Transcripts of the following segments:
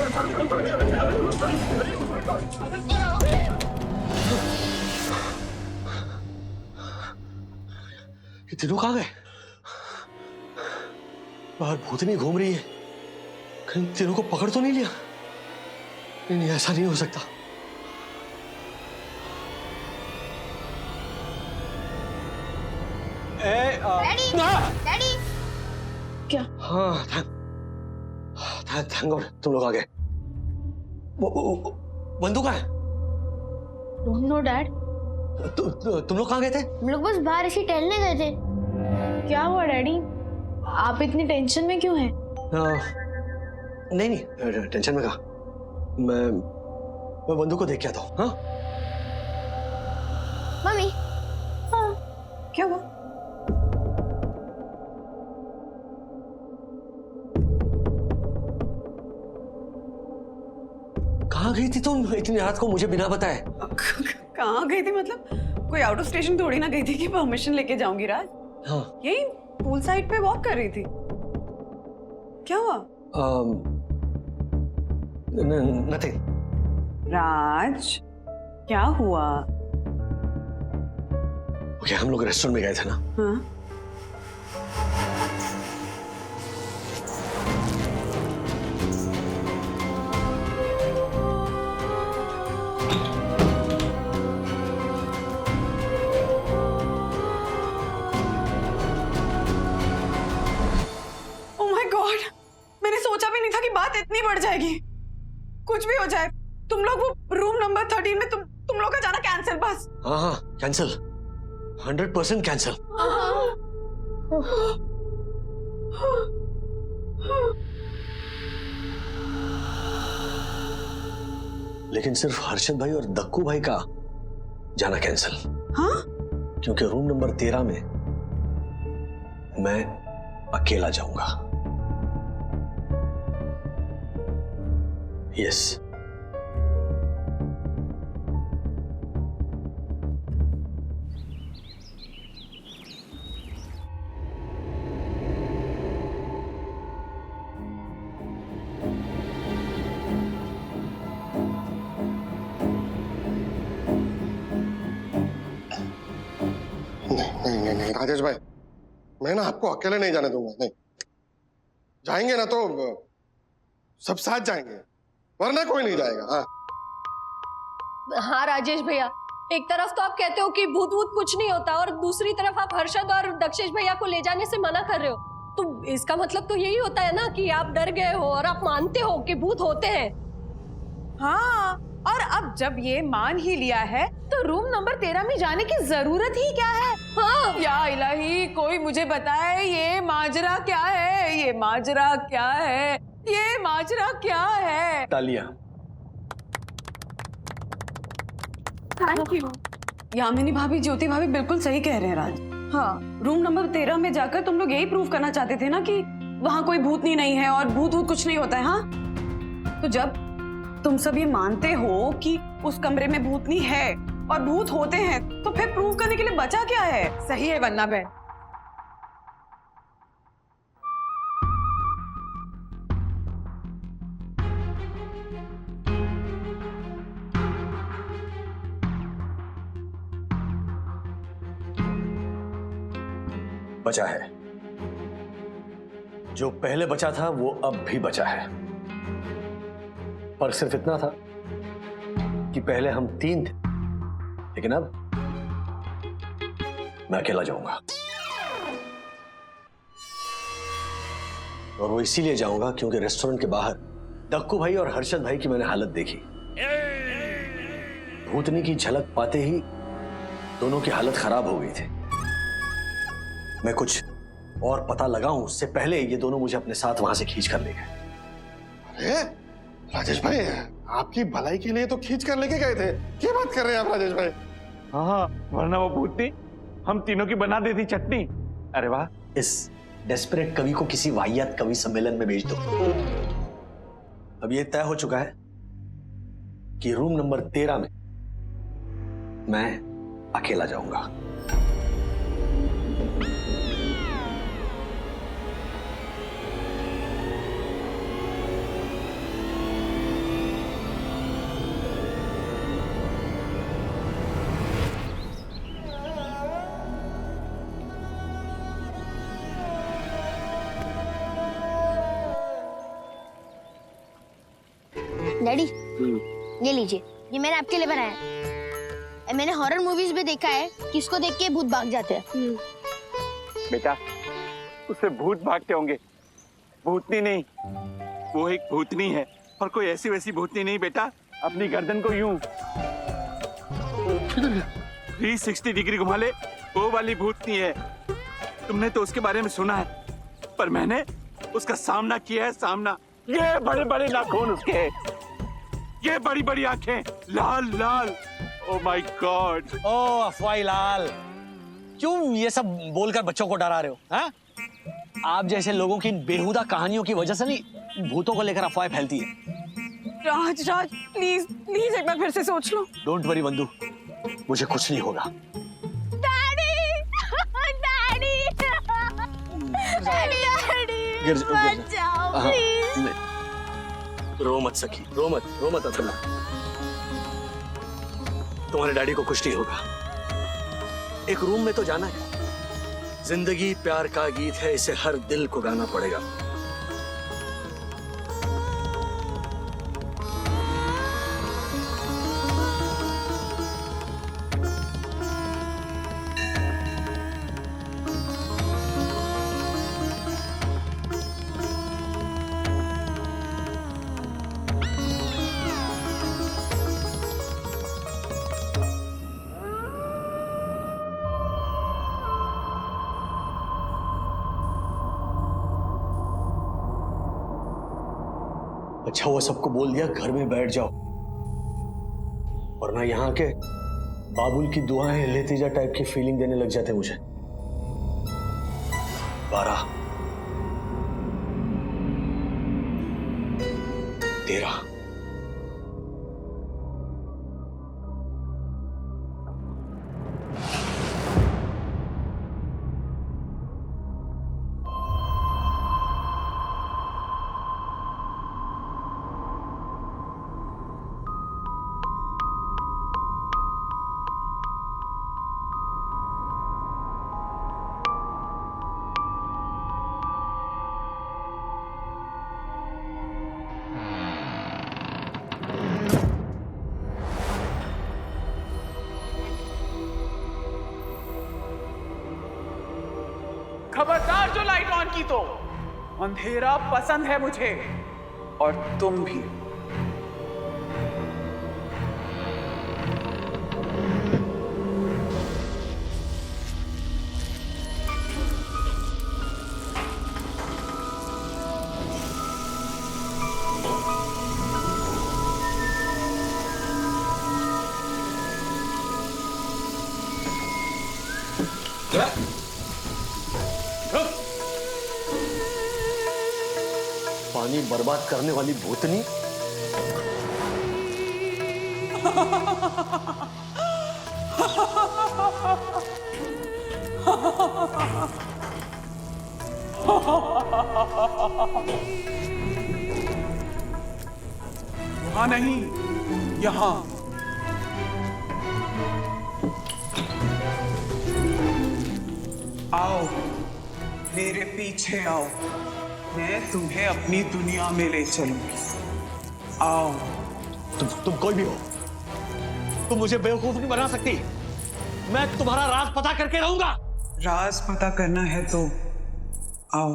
ये तीनों कहाँ गए? बाहर भूतनी घूम रही है, कहीं तीनों को पकड़ तो नहीं लिया? नहीं नहीं, ऐसा नहीं हो सकता। Daddy, daddy. क्या? हाँ, थैंक गॉड तुम लोग आ गए। बंदूक है? Don't know dad. तुम लोग कहाँ गए थे? हम लोग बस बाहर ऐसे टहलने गए थे। क्या हुआ डैडी? आप इतनी टेंशन में क्यों हैं? नहीं नहीं, टेंशन में कहा। मैं बंदूक को देख के आता हूँ। हाँ मम्मी। हाँ, क्या हुआ? कहाँ गई थी तुम इतनी रात को मुझे बिना बताए? कहाँ गई थी मतलब? कोई आउट ऑफ स्टेशन थोड़ी ना गई थी कि परमिशन लेके जाऊंगी राज। हाँ, यही पूल साइड पे वॉक कर रही थी। क्या हुआ? नथिंग। राज, क्या हुआ? ओके, हम लोग रेस्टोरेंट में गए थे ना। हाँ? Oh my God! मैंने सोचा भी नहीं था कि बात इतनी बढ़ जाएगी। कुछ भी हो जाए, तुम लोग वो रूम नंबर 13 में तुम लोग का जाना कैंसिल बस। हाँ हाँ, कैंसिल, 100% कैंसिल। लेकिन सिर्फ हर्षद भाई और दक्कू भाई का जाना कैंसिल। हाँ? क्योंकि रूम नंबर 13 में मैं अकेला जाऊंगा। यस। नहीं राजेश भाई, मैं ना आपको अकेले नहीं जाने दूंगा। नहीं, जाएंगे ना तो सब साथ जाएंगे, वरना कोई नहीं जाएगा। हाँ हाँ राजेश भैया, एक तरफ तो आप कहते हो कि भूत वूत कुछ नहीं होता और दूसरी तरफ आप हर्षद और दक्षेश भैया को ले जाने से मना कर रहे हो। तो इसका मतलब तो यही होता है ना कि आप डर गए हो और आप मानते हो कि भूत होते हैं। हाँ, और अब जब ये मान ही लिया है तो रूम नंबर 13 में जाने की जरूरत ही क्या है? हाँ। या इलाही, कोई मुझे बताए ये माजरा क्या है? ये माजरा क्या है? ये माजरा क्या है? तालिया। Thank you. यामिनी भाभी, ज्योति भाभी बिल्कुल सही कह रहे हैं राज। हाँ, रूम नंबर 13 में जाकर तुम लोग यही प्रूव करना चाहते थे ना कि वहां कोई भूतनी नहीं है और भूत वूत कुछ नहीं होता है। हाँ, तो जब तुम सब ये मानते हो कि उस कमरे में भूतनी है और भूत होते हैं, तो फिर प्रूव करने के लिए बचा क्या है? सही है वन्ना बहन। बचा है, जो पहले बचा था वो अब भी बचा है। पर सिर्फ इतना था कि पहले हम 3 थे, लेकिन अब मैं अकेला जाऊंगा। और वो इसीलिए जाऊंगा क्योंकि रेस्टोरेंट के बाहर दक्कू भाई और हर्षद भाई की मैंने हालत देखी। भूतनी की झलक पाते ही दोनों की हालत खराब हो गई थी। मैं कुछ और पता लगाऊं उससे पहले ये दोनों मुझे अपने साथ वहां से खींच कर ले गए। अरे राजेश भाई, आपकी भलाई के लिए तो खींच कर लेके गए थे। क्या बात कर रहे हैं आप राजेश भाई? हाँ, वरना वो भूतनी हम तीनों की बना देती चटनी। अरे वाह। इस डेस्परेट कवि को किसी वाहियात कवि सम्मेलन में भेज दो। अब ये तय हो चुका है कि रूम नंबर 13 में मैं अकेला जाऊंगा। डैडी ये लीजिए, ये मैंने आपके लिए बनाया है। मैंने हॉरर मूवीज में देखा है कि इसको देख के भूत भाग जाते हैं। बेटा उससे भूत भागते होंगे, भूतनी नहीं, वो एक भूतनी है और कोई ऐसी वैसी भूतनी नहीं बेटा। अपनी गर्दन को यूं 360 डिग्री घुमा ले, वो वाली भूतनी है। तुमने तो उसके बारे में सुना है, पर मैंने उसका सामना किया है, सामना। ये बड़े बड़े नाखून उसके, ये बड़ी बड़ी आंखें, लाल लाल। Oh my God. ओ अफवाही लाल, क्यों ये सब बोलकर बच्चों को डरा रहे हो? हाँ? आप जैसे लोगों की इन बेहुदा कहानियों की वजह से नहीं भूतों को लेकर अफवाहें फैलती है। राज राज प्लीज प्लीज एक बार फिर से सोच लो। डोंट वरी बंधु, मुझे कुछ नहीं होगा। गिर जाओ प्लीज। रो मत सखी, रो मत अतुला। तुम्हारे डैडी को कुछ नहीं होगा। एक रूम में तो जाना है। जिंदगी प्यार का गीत है, इसे हर दिल को गाना पड़ेगा। अच्छा वो सबको बोल दिया घर में बैठ जाओ, वरना यहाँ के बाबुल की दुआएं लेतीजा टाइप की फीलिंग देने लग जाते मुझे। 12 13 खबरदार जो लाइट ऑन की तो। अंधेरा पसंद है मुझे, और तुम भी। पानी बर्बाद करने वाली भूतनी। वहां नहीं, यहां। आओ मेरे पीछे आओ, मैं तुम्हें अपनी दुनिया में ले चलूंगी। आओ। तुम कोई भी हो, तुम मुझे बेवकूफ नहीं बना सकती। मैं तुम्हारा राज पता करके रहूंगा। राज पता करना है तो आओ।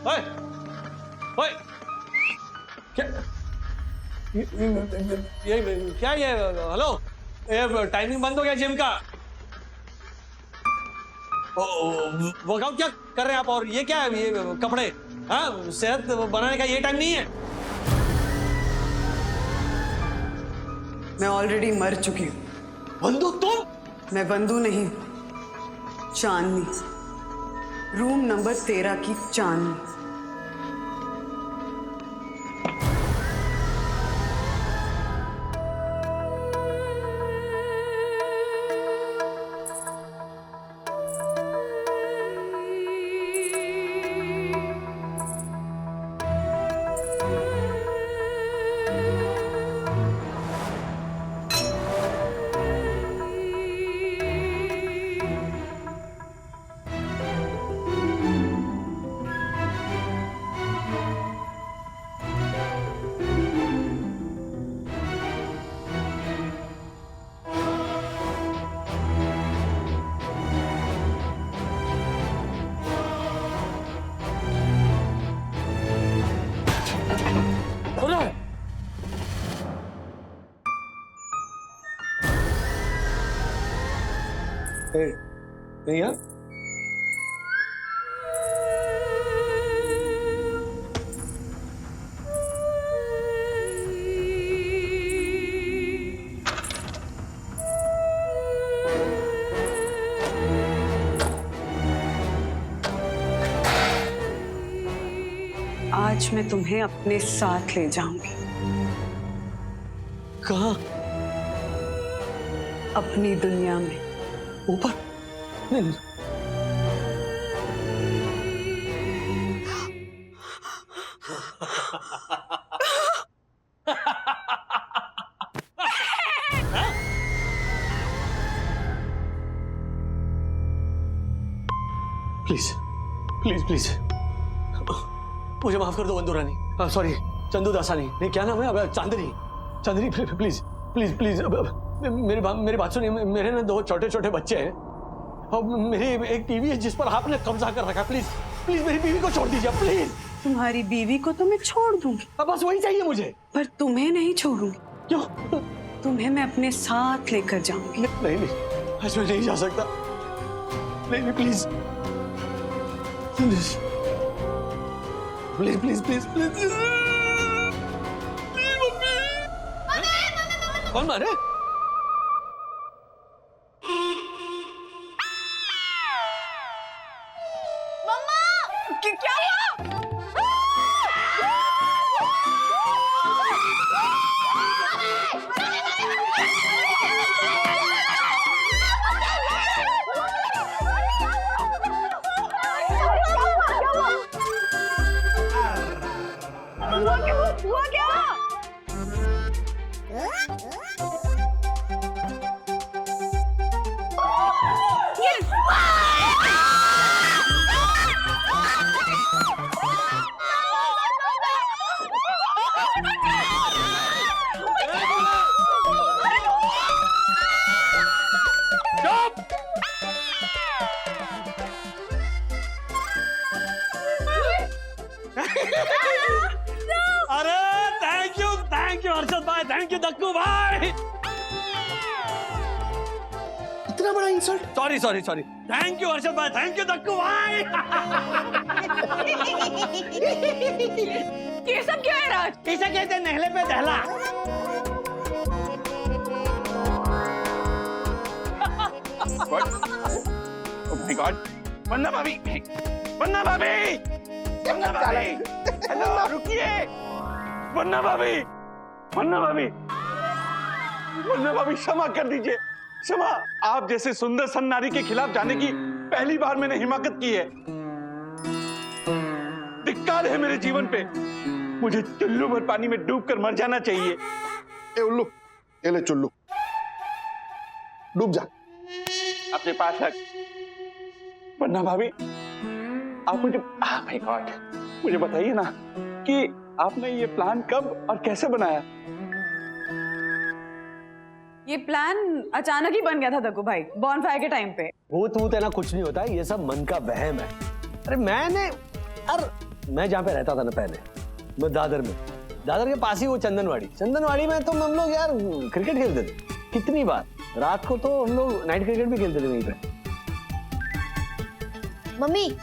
ओए, ओए, क्या ये हेलो, ये टाइमिंग बंद हो गया जिम का। वर्कआउट क्या कर रहे हैं आप? और ये क्या है, ये कपड़े? हाँ, सेहत बनाने का ये टाइम नहीं है। मैं ऑलरेडी मर चुकी हूँ। बंधु तुम? मैं बंधु नहीं, चांदनी। रूम नंबर 13 की चांदनी। नहीं यार, आज मैं तुम्हें अपने साथ ले जाऊंगी, कहाँ? अपनी दुनिया में। ऊपर? नहीं, प्लीज प्लीज प्लीज मुझे माफ कर दो बंधु रानी, सॉरी चंदू दासानी, नहीं क्या नाम है? अब चांदनी, चांदनी प्लीज प्लीज प्लीज मेरी बात सुनिए। मेरे ना 2 छोटे छोटे बच्चे हैं और मेरी एक टीवी है जिस पर आपने कब्जा कर रखा। प्लीज प्लीज मेरी बीवी को छोड़ दीजिए प्लीज। तुम्हारी बीवी को तो मैं छोड़ दूंगी, अब बस वही चाहिए मुझे। पर तुम्हें नहीं छोड़ूंगी। क्यों? तुम्हें मैं अपने साथ लेकर जाऊंगी। नहीं नहीं, आज मैं नहीं जा सकता। नहीं नहीं please please please please please please. कौन मारे? क्या हुआ? हुआ क्या? अरे थैंक यू अर्षद भाई, थैंक यू दक्कू भाई। इतना बड़ा insult? Sorry sorry sorry, thank you Arshad भाई, थैंक यू दक्कू भाई। ये सब क्या है राज? इसे कहते हैं नहले पे दहला। Oh my God! वन्ना भाभी, वन्ना भाभी, वन्ना भाभी, हेलो रुकिए, वन्ना भाभी, वन्ना भाभी, वन्ना भाभी क्षमा कर दीजिए, क्षमा। आप जैसे सुंदर सन नारी के खिलाफ जाने की पहली बार मैंने हिम्मत की है। धिक्कार है मेरे जीवन पे, मुझे चुल्लू भर पानी में डूबकर मर जाना चाहिए। ए उल्लू, ए ले चुल्लू, डूब जा। अपने पास रख। वन्ना भाभी, आप मुझे माय गॉड, मुझे बताइए ना कि आपने ये प्लान कब और कैसे बनाया? ये प्लान अचानक ही बन गया था दक्कू भाई, बॉनफायर के टाइम पे। भूत है ना, कुछ नहीं होता है, ये सब मन का वहम है। अरे मैं जहाँ पे रहता था ना पहले, मैं दादर के पास ही वो चंदनवाड़ी में तो हम लोग यार क्रिकेट खेलते थे। कितनी बार रात को तो हम लोग नाइट क्रिकेट भी खेलते थे वहीं पे। मम्मी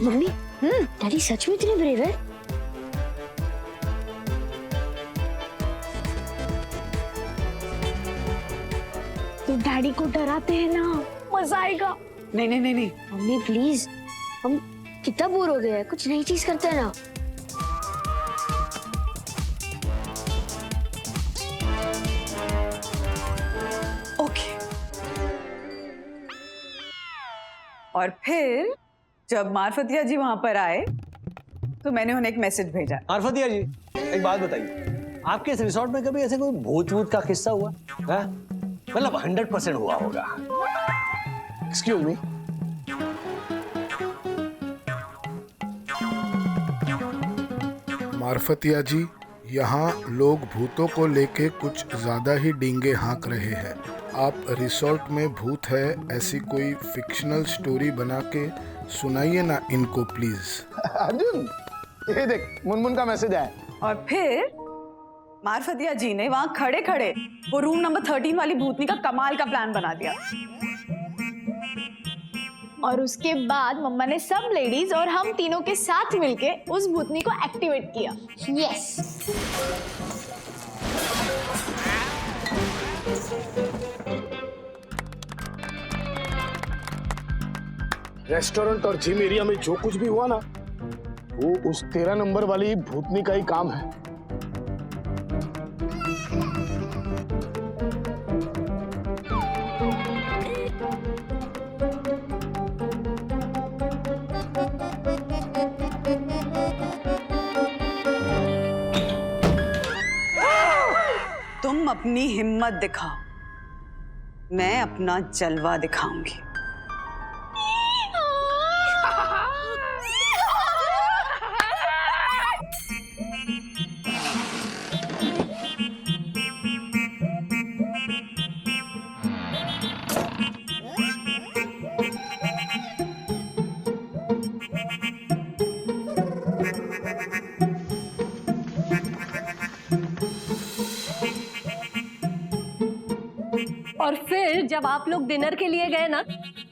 मम्मी डैडी सच में इतने ब्रेव है? तो डैडी को डराते हैं ना, मजा आएगा। नहीं नहीं नहीं नहीं, मम्मी प्लीज, हम कितना बोर हो गए हैं, कुछ नई चीज करते हैं ना। ओके। और फिर जब मार्फतिया जी वहां पर आए तो मैंने उन्हें एक मैसेज भेजा। मार्फतिया जी, एक बात बताइए, आपके इस रिसोर्ट में कभी ऐसे कोई भूत का किस्सा हुआ है? मतलब 100% हुआ होगा। Excuse me. मार्फतिया जी, यहाँ लोग भूतों को लेके कुछ ज्यादा ही डींगे हाँक रहे हैं। आप रिसोर्ट में भूत है ऐसी कोई फिक्शनल स्टोरी बना के सुनाइए ना इनको प्लीज। अर्जुन, ये देख मुनमुन का मैसेज आया। और फिर मारफतिया जी ने वहां खड़े खड़े वो रूम नंबर 13 वाली भूतनी का कमाल का प्लान बना दिया। और उसके बाद मम्मा ने सब लेडीज और हम तीनों के साथ मिलके उस भूतनी को एक्टिवेट किया। यस। रेस्टोरेंट और जिम एरिया में जो कुछ भी हुआ ना, वो उस 13 नंबर वाली भूतनी का ही काम है। तुम अपनी हिम्मत दिखाओ, मैं अपना जलवा दिखाऊंगी। और फिर जब आप लोग डिनर के लिए गए ना,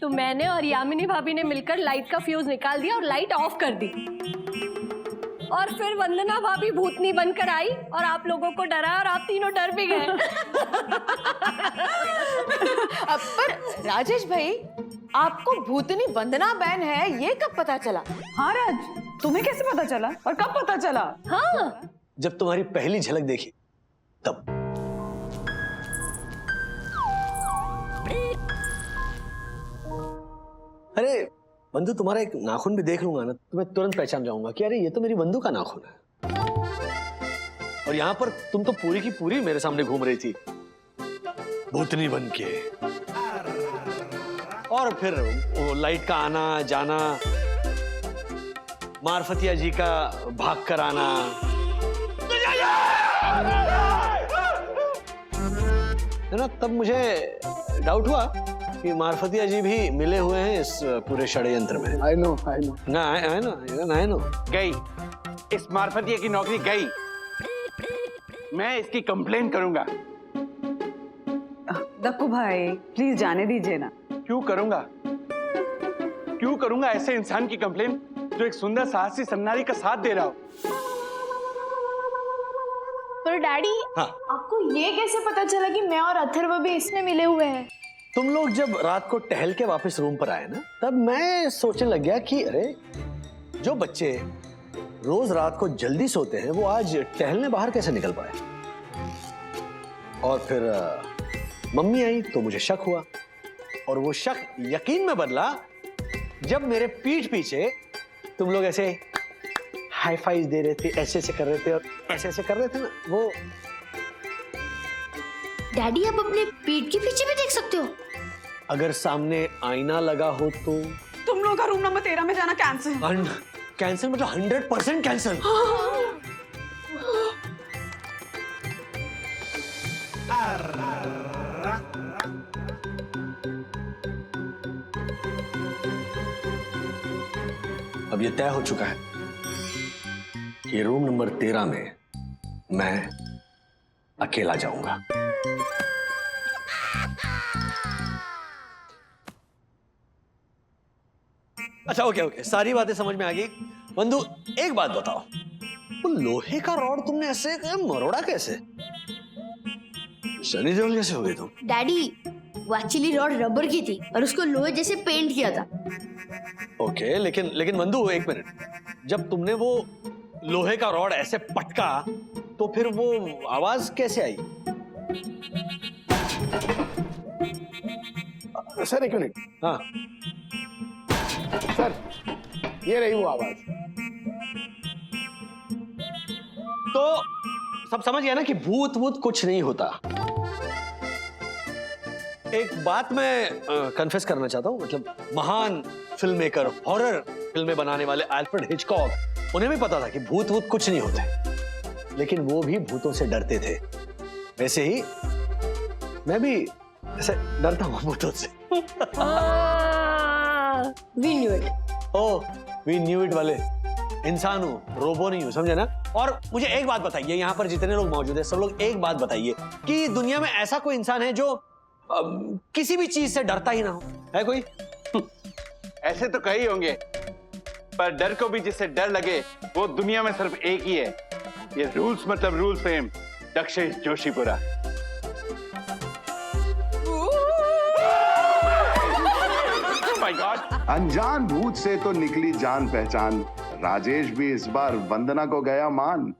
तो मैंने और यामिनी भाभी ने मिलकर लाइट का फ्यूज निकाल दिया और लाइट ऑफ कर दी। और फिर वंदना भाभी भूतनी बनकर आई और आप लोगों को डरा और आप तीनों डर भी गए। अब पर राजेश भाई, आपको भूतनी वंदना बहन है ये कब पता चला? हाँ राज, तुम्हें कैसे पता चला और कब पता चला? हाँ, जब तुम्हारी पहली झलक देखी तब। अरे बंधु, तुम्हारा एक नाखून भी देख लूंगा ना तो मैं तुरंत पहचान जाऊंगा कि अरे ये तो मेरी बंधु का नाखून है। और यहाँ पर तुम तो पूरी की पूरी मेरे सामने घूम रही थी भूतनी बन के। और फिर वो लाइट का आना जाना, मारफतिया जी का भाग कर आना, है ना, तब मुझे डाउट हुआ कि मारफतिया जी भी मिले हुए हैं इस पूरे षड्यंत्र में। आई नो ना, आई नो। गई, इस मारफतिया की नौकरी गई। मैं इसकी कंप्लेन करूंगा। दक्कू भाई प्लीज जाने दीजिए ना। क्यों करूंगा? क्यों करूंगा ऐसे इंसान की कंप्लेन जो एक सुंदर साहसी सन्नारी का साथ दे रहा हो? पर डैडी, हाँ। आपको ये कैसे पता चला कि मैं और अथर्व भी इसमें मिले हुए हैं? तुम लोग जब रात को टहल के वापस रूम पर आए ना, तब मैं सोचने लग गया कि अरे जो बच्चे रोज रात को जल्दी सोते हैं वो आज टहलने बाहर कैसे निकल पाए। और फिर मम्मी आई तो मुझे शक हुआ, और वो शक यकीन में बदला जब मेरे पीठ पीछे तुम लोग ऐसे हाई फाइव दे रहे थे, ऐसे ऐसे कर रहे थे और ऐसे ऐसे कर रहे थे ना। वो डैडी, आप अपने पीठ के पीछे भी देख सकते हो? अगर सामने आईना लगा हो तो। तुम लोगों का रूम नंबर 13 में जाना कैंसिल। कैंसिल मतलब 100% कैंसिल। अब ये तय हो चुका है कि रूम नंबर 13 में मैं अकेला जाऊंगा। अच्छा, ओके, सारी बातें समझ में आ गई। बंधु, एक बात बताओ, वो लोहे का रॉड तुमने ऐसे मरोड़ा कैसे? शनि देओल कैसे हो गए तुम? डैडी, वो एक्चुअली रॉड रबर की थी और उसको लोहे जैसे पेंट किया था। ओके, लेकिन बंधु एक मिनट, जब तुमने वो लोहे का रॉड ऐसे पटका तो फिर वो आवाज कैसे आई? सर एक मिनट। हाँ, सर ये रही वो आवाज। तो सब समझ गया ना कि भूत कुछ नहीं होता। एक बात मैं कन्फेस करना चाहता हूं, मतलब महान फिल्म मेकर, हॉरर फिल्में बनाने वाले अल्फ्रेड हिचकॉक, उन्हें भी पता था कि भूत कुछ नहीं होते, लेकिन वो भी भूतों से डरते थे। वैसे ही मैं भी ऐसे डरता हूं भूतों से। We knew it. Oh, we knew it वाले इंसान हूँ, रोबो नहीं हूँ, समझे ना। और मुझे एक बात बताइए, यहाँ पर जितने लोग मौजूद हैं सब लोग एक बात बताइए कि दुनिया में ऐसा कोई इंसान है जो किसी भी चीज से डरता ही ना हो, है कोई? ऐसे तो कई होंगे, पर डर को भी जिससे डर लगे वो दुनिया में सिर्फ एक ही है। ये रूल्स मतलब rules fame Dakshesh Joshipura. My God, अनजान भूत से तो निकली जान पहचान। राजेश भी इस बार वंदना को गया मान।